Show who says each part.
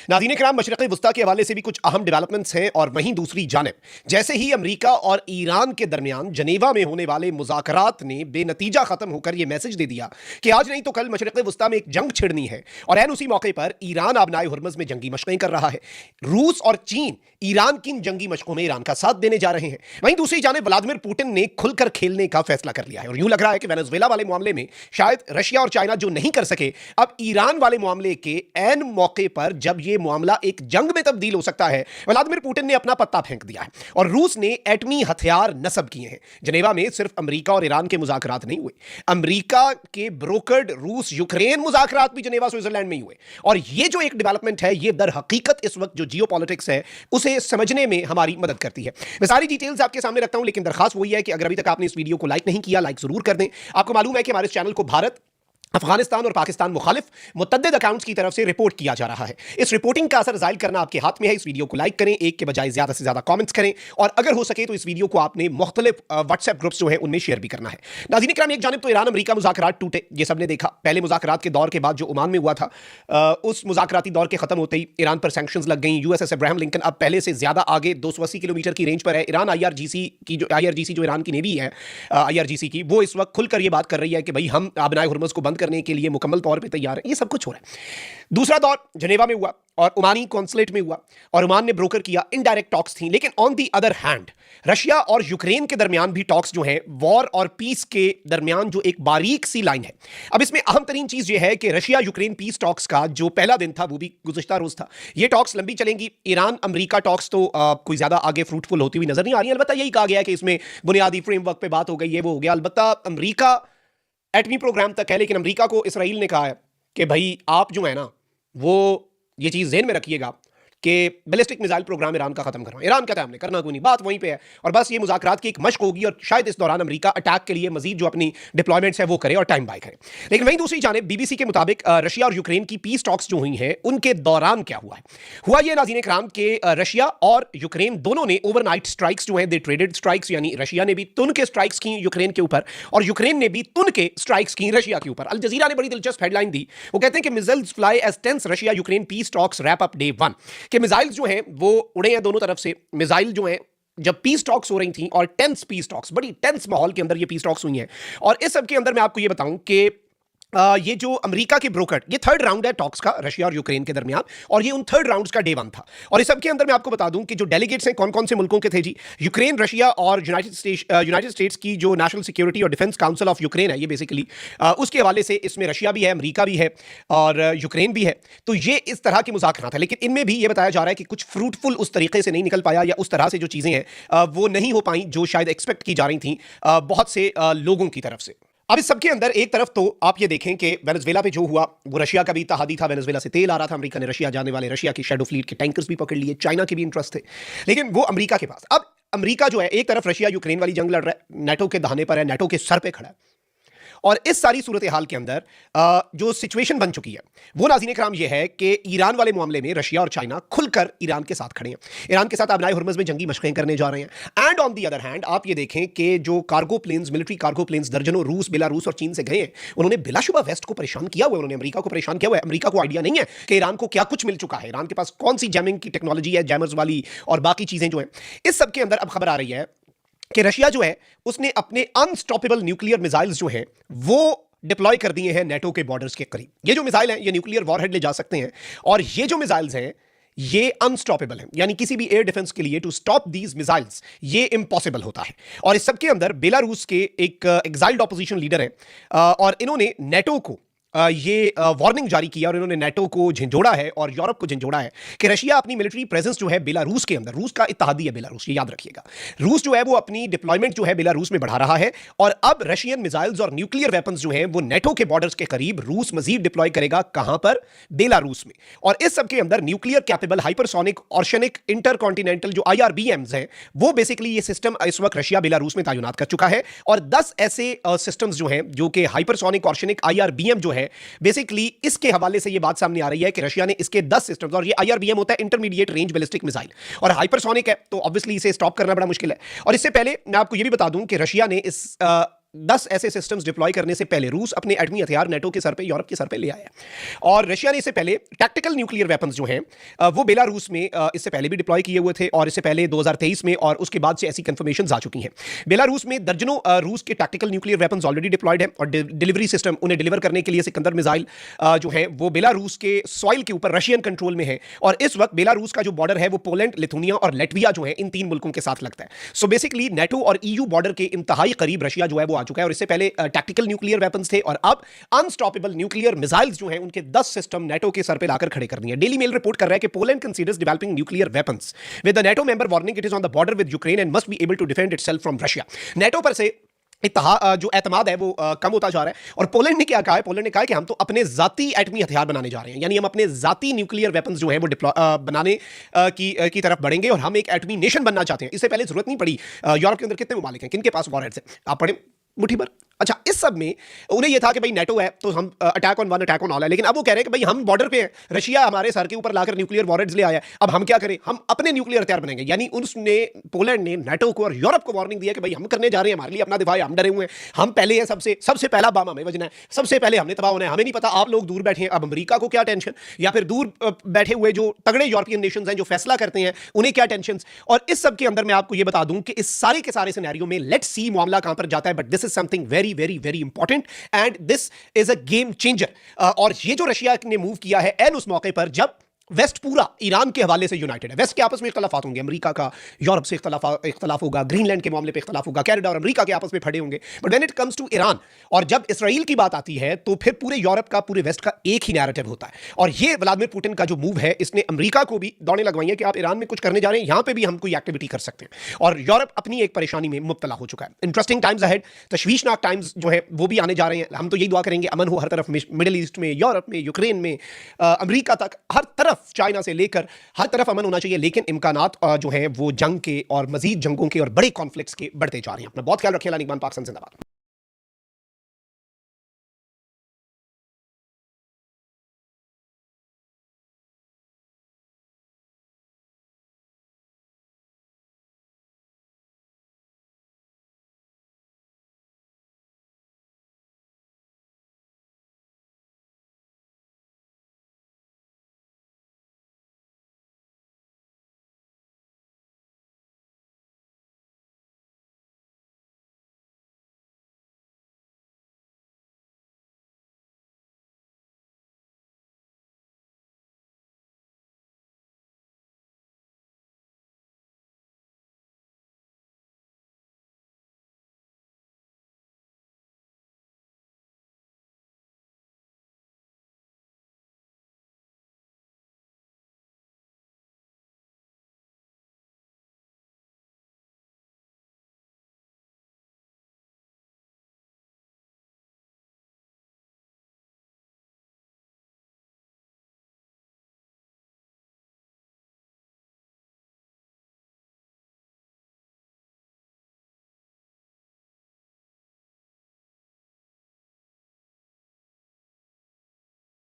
Speaker 1: नाज़रीन किराम, मशरिक़ वुस्ता के हवाले से भी कुछ अहम डेवलपमेंट्स हैं और वहीं दूसरी जानिब जैसे ही अमरीका और ईरान के दरमियान जनेवा में होने वाले मुज़ाकरात ने बेनतीजा ख़त्म होकर यह मैसेज दे दिया कि आज नहीं तो कल मशरिक़ वुस्ता में एक जंग छिड़नी है और ऐन उसी मौके पर ईरान आबनाए हुर्मुज़ में जंगी मशक़ें कर रहा है। रूस और चीन ईरान की इन जंगी मशकों में ईरान का साथ देने जा रहे हैं। वहीं दूसरी जानिब व्लादिमीर पुतिन ने खुलकर खेलने का फैसला कर लिया है और यूं लग रहा है कि वेनेजुएला वाले मामले में शायद रशिया और चाइना जो नहीं कर सके, अब ईरान वाले मामले के ऐन मौके पर जब यह मामला एक जंग में तब्दील हो सकता है, व्लादिमीर पुतिन ने अपना पत्ता फेंक दिया है और रूस ने एटमी हथियार नस्ब किए हैं। जनेवा में सिर्फ अमेरिका और ईरान के मुज़ाकरात नहीं हुए, अमेरिका के ब्रोकर्ड रूस यूक्रेन मुज़ाकरात भी जनेवा स्विट्जरलैंड में ही हुए। और यह जो एक डेवलपमेंट है, यह दर हकीकत इस वक्त जो जियो पॉलिटिक्स है उसे समझने में हमारी मदद करती है। मैं सारी डिटेल्स आपके सामने रखता हूं, लेकिन दरखास्त वही है कि अगर अभी तक आपने इस वीडियो को लाइक नहीं किया, लाइक जरूर कर दें। आपको मालूम है कि हमारे इस चैनल को भारत, अफगानिस्तान और पाकिस्तान मुखालिफ मुतअद्दिद अकाउंट्स की तरफ से रिपोर्ट किया जा रहा है। इस रिपोर्टिंग का असर जाहिर करना आपके हाथ में है। इस वीडियो को लाइक करें, एक के बजाय ज्यादा से ज्यादा कमेंट्स करें और अगर हो सके तो इस वीडियो को आपने मुख्तलिफ व्हाट्सएप ग्रुप्स जो है उनमें शेयर भी करना है। नाज़रीन किराम, एक जानिब तो ईरान अमेरिका मुज़ाकरात टूटे, ये सबने देखा। पहले मुज़ाकरात के दौर के बाद जो ओमान में हुआ था, उस मुज़ाकराती दौर के खत्म होते ही ईरान पर सैंक्शंस लग गई। यूएसएस अब्राहम लिंकन अब पहले से ज्यादा आगे 280 किलोमीटर की रेंज पर है। ईरान आईआरजीसी जो ईरान की नेवी है, आईआरजीसी की, वो इस वक्त खुलकर ये बात कर रही है कि भाई हम आबनाए हुर्मुज़ को बंद करने के लिए मुकम्मल तौर पे तैयार है। ये सब कुछ हो रहा है। दूसरा दौर जनेवा में हुआ और ओमानी कॉन्सुलेट में हुआ और ओमान ने ब्रोकर किया। इनडायरेक्ट टॉक्स थी, लेकिन on the other hand Russia और यूक्रेन के दरमियान भी टॉक्स जो है, वॉर और पीस के दरमियान जो एक बारीक सी लाइन है। अब इसमें अहम तरीन चीज यह है कि रशिया यूक्रेन पीस टॉक्स का जो पहला दिन था वो भी गुज़िश्ता रोज था। ये टॉक्स लंबी चलेंगी। ईरान अमेरिका टॉक्स तो कोई ज्यादा आगे फ्रूटफुल होती हुई नजर नहीं आ रही है। अलबत्ता यही कहा गया है कि इसमें बुनियादी फ्रेमवर्क पे बात हो गई है, वो हो गया। अलबत्ता अमेरिका एटमी प्रोग्राम तक है, लेकिन अमेरिका को इसराइल ने कहा है कि भाई आप जो है ना, वो ये चीज़ ज़हन में रखिएगा कि बैलिस्टिक मिसाइल प्रोग्राम ईरान का खत्म करवाएं। ईरान कहता है हमने करना कोई नहीं, बात वहीं पे है और बस ये मुज़ाकरात की एक मशक होगी और शायद इस दौरान अमेरिका अटैक के लिए मजीद जो अपनी डिप्लॉयमेंट्स है वो करे और टाइम बाय करे। लेकिन वहीं दूसरी जानिब बीबीसी के मुताबिक रशिया और यूक्रेन की पीस टॉक्स जो हुई हैं, उनके दौरान क्या हुआ है? हुआ ये नाज़रीन इकराम के रशिया और यूक्रेन दोनों ने ओवरनाइट स्ट्राइक्स जो है, दे ट्रेडेड स्ट्राइक्स, यानी रशिया ने भी तुन के स्ट्राइक्स की यूक्रेन के ऊपर और यूक्रेन ने भी तुन के स्ट्राइक्स की रशिया के ऊपर। अल जजीरा ने बड़ी दिलचस्प हेडलाइन दी। वो कहते हैं कि missiles fly as tense Russia Ukraine peace talks wrap up day 1 के मिसाइल्स जो हैं वो उड़े हैं दोनों तरफ से। मिसाइल जो हैं जब पीस टॉक्स हो रही थी और टेंस पीस टॉक्स, बड़ी टेंस माहौल के अंदर ये पीस टॉक्स हुई हैं और इस सब के अंदर मैं आपको ये बताऊं कि ये जो अमेरिका के ब्रोकर, ये थर्ड राउंड है टॉक्स का रशिया और यूक्रेन के दरमियान और ये उन थर्ड राउंड्स का डे 1 था। और इस सब के अंदर मैं आपको बता दूं कि जो डेलीगेट्स हैं कौन कौन से मुल्कों के थे जी। यूक्रेन, रशिया और यूनाइटेड स्टेट्स की जो नेशनल सिक्योरिटी और डिफेंस काउंसिल ऑफ यूक्रेन है, ये बेसिकली उसके हवाले से इसमें रशिया भी है, अमेरिका भी है और यूक्रेन भी है। तो ये इस तरह की मुज़ाकरात है, लेकिन इनमें भी ये बताया जा रहा है कि कुछ फ्रूटफुल उस तरीके से नहीं निकल पाया या उस तरह से जो चीज़ें हैं वो नहीं हो पाई जो शायद एक्सपेक्ट की जा रही थी बहुत से लोगों की तरफ से। अब इस सबके अंदर एक तरफ तो आप ये देखें कि वेनेजुएला पे जो हुआ वो रशिया का भी इत्तेहादी था। वेनेजुएला से तेल आ रहा था, अमेरिका ने रशिया जाने वाले रशिया की शैडो फ्लीट के टैंकर्स भी पकड़ लिए। चाइना के भी इंटरेस्ट थे, लेकिन वो अमेरिका के पास। अब अमेरिका जो है एक तरफ रशिया यूक्रेन वाली जंग लड़ रहा है, नेटो के दहाने पर है, नेटो के सर पे खड़ा है और इस सारी सूरत हाल के अंदर जो सिचुएशन बन चुकी है वो नाज़रीन कराम ये है कि ईरान वाले मामले में रशिया और चाइना खुलकर ईरान के साथ खड़े हैं। ईरान के साथ आबनाए हुर्मुज़ में जंगी मशक़ें करने जा रहे हैं। And on the other hand आप ये देखें कि जो cargo planes, military cargo planes दर्जनों रूस, बेलारूस और चीन से गए हैं, उन्होंने बिलाशुबा वेस्ट को परेशान किया हुआ है, उन्होंने अमेरिका को परेशान किया हुआ है। अमेरिका को आइडिया नहीं है कि ईरान को क्या कुछ मिल चुका है, ईरान के पास कौन सी जैमिंग की टेक्नोलॉजी है, जैमर्स वाली और बाकी चीज़ें जो हैं। इस सब के अंदर अब खबर आ रही है कि रशिया जो है उसने अपने अनस्टॉपेबल न्यूक्लियर मिसाइल्स जो हैं वो डिप्लॉय कर दिए हैं नेटो के बॉर्डर्स के करीब। ये जो मिसाइल हैं ये न्यूक्लियर वॉरहेड ले जा सकते हैं और ये जो मिसाइल्स हैं ये अनस्टॉपेबल हैं, यानी किसी भी एयर डिफेंस के लिए टू स्टॉप दीज मिसाइल्स ये इम्पॉसिबल होता है। और इस सब के अंदर बेलारूस के एक एग्जाइल्ड ऑपोजिशन लीडर हैं और इन्होंने नेटो को ये वार्निंग जारी किया और इन्होंने नेटो को झंझोड़ा है और यूरोप को झंझोड़ा है कि रशिया अपनी मिलिट्री प्रेजेंस जो है बेलारूस के अंदर, रूस का इत्तेहादी है बेलारूस, ये याद रखिएगा, रूस जो है वो अपनी डिप्लॉयमेंट जो है बेलारूस में बढ़ा रहा है और अब रशियन मिसाइल्स और न्यूक्लियर वेपन्स जो हैं वो नेटो के बॉर्डर्स के करीब रूस मजीद डिप्लॉय करेगा। कहां पर? बेलारूस में। और इस सब के अंदर न्यूक्लियर कैपेबल हाइपरसोनिक ऑर्शनिक इंटरकॉन्टिनेंटल जो IRBMs हैं वो बेसिकली ये सिस्टम इस वक्त रशिया बेलारूस में तैनात कर चुका है और 10 ऐसे सिस्टम्स जो हैं जो कि हाइपरसोनिक ऑर्शनिक IRBM जो है बेसिकली इसके हवाले से ये बात सामने आ रही है कि रशिया ने इसके 10 सिस्टम्स, और ये IRBM होता है इंटरमीडिएट रेंज बैलिस्टिक मिसाइल और हाइपरसोनिक है तो ऑब्वियसली इसे स्टॉप करना बड़ा मुश्किल है। और इससे पहले मैं आपको ये भी बता दूं कि रशिया ने इस 10 ऐसे सिस्टम्स डिप्लॉय करने से पहले रूस अपने एटमी हथियार नेटो के सर पे, यूरोप के सर पे ले आया है। और रशिया ने इससे पहले टैक्टिकल न्यूक्लियर वेपन्स जो हैं वो बेलारूस में इससे पहले भी डिप्लॉय किए हुए थे, और इससे पहले 2023 में, और उसके बाद से ऐसी कंफर्मेशंस आ चुकी हैं। बेलारूस में दर्जनों रूस के tactical nuclear weapons already deployed है, और डिलीवरी सिस्टम उन्हें डिलीवर करने के लिए सिकंदर मिसाइल जो है वो बेलारूस के सॉइल के ऊपर रशियन कंट्रोल में है। और इस वक्त बेलारूस का जो बॉर्डर है वो पोलैंड, लिथुनिया और लैटविया जो है इन 3 मुल्कों के साथ लगता है। सो बेसिकली नेटो और ईयू बॉर्डर के इंतहाई करीब रशिया जो है वो आ चुका है। और इससे पहले टैक्टिकल न्यूक्लियर वेपन्स थे, और अब अनस्टॉपेबल न्यूक्लियर मिसाइल्स जो हैं उनके 10 सिस्टम नेटो के सर पे लाकर खड़े कर दिए। डेली मेल रिपोर्ट कर रहा है कि Poland considers developing nuclear weapons with the NATO member warning it is on the border with Ukraine and must be able to defend itself from Russia. NATO पर से जो एतमाद है वो कम होता जा रहा है। और पोलैंड ने क्या कहा है? पोलैंड ने कहा है कि हम तो अपने जाती एटमी हथियार बनाने जा रहे हैं, यानी हम अपने जाती न्यूक्लियर वेपन्स जो हैं वो बनाने की तरफ बढ़ेंगे, और हम एक एटमी नेशन बनना चाहते हैं। इससे पहले जरूरत नहीं पड़ी यूरोप के अंदर कितने ममालिक हैं, किनके पास वॉरहेड्स हैं, आप पढ़ें मुट्ठी भर। अच्छा, इस सब में उन्हें यह था कि भाई नेटो है तो हम attack on one attack on all है, लेकिन अब वो कह रहे हैं कि भाई हम बॉर्डर पे हैं, रशिया हमारे सर के ऊपर लाकर न्यूक्लियर वॉरहेड्स ले आया है, अब हम क्या करें? हम अपने न्यूक्लियर हथियार बनाएंगे। यानी उसने, पोलैंड ने नेटो को और यूरोप को वार्निंग दिया कि भाई हम करने जा रहे हैं, हमारे लिए अपना दिफा है, हम डरे हुए हैं, हम पहले हैं, सबसे पहला बम हमें बजना है, सबसे पहले हमने तबाह होना है। हमें नहीं पता आप लोग दूर बैठे हैं, अब अमेरिका को क्या टेंशन, या फिर दूर बैठे हुए जो तगड़े यूरोपियन नेशंस हैं जो फैसला करते हैं उन्हें क्या टेंशन। और इस सब के अंदर मैं आपको यह बता दूं कि इस सारे के सारे सिनेरियो में लेट्स सी मामला कहां पर जाता है, but this is something very very very important and this is a game changer. और ये जो रशिया ने मूव किया है एन उस मौके पर जब वेस्ट पूरा ईरान के हवाले से यूनाइटेड है। वेस्ट के आपस में इख्तलाफात होंगे, अमेरिका का यूरोप से इख्तलाफ होगा, ग्रीनलैंड के मामले पे इख्तलाफ होगा, कनाडा और अमेरिका के आपस में फटे होंगे, but when it comes to Iran और जब इसराइल की बात आती है तो फिर पूरे यूरोप का, पूरे वेस्ट का एक ही नैरेटिव होता है। और ये व्लादिमीर पुतिन का जो मूव है, इसने अमेरिका को भी दौड़े लगवाई है कि आप ईरान में कुछ करने जा रहे हैं, यहां पर भी हम कोई एक्टिविटी कर सकते हैं। और यूरोप अपनी एक परेशानी में मुब्तला हो चुका है। इंटरेस्टिंग टाइम्स अहेड, तशवीशनाक टाइम्स जो है वो भी आने जा रहे हैं। हम तो यही दुआ करेंगे अमन हो हर तरफ, मिडिल ईस्ट में, यूरोप में, यूक्रेन में, अमेरिका तक, हर तरफ, चाइना से लेकर हर तरफ अमन होना चाहिए। लेकिन इम्कानात जो हैं वो जंग के और मजीद जंगों के और बड़े कॉन्फ्लिक्ट्स के बढ़ते जा रहे हैं। अपना बहुत ख्याल रखें। लानिक पाकिस्तान जिंदाबाद।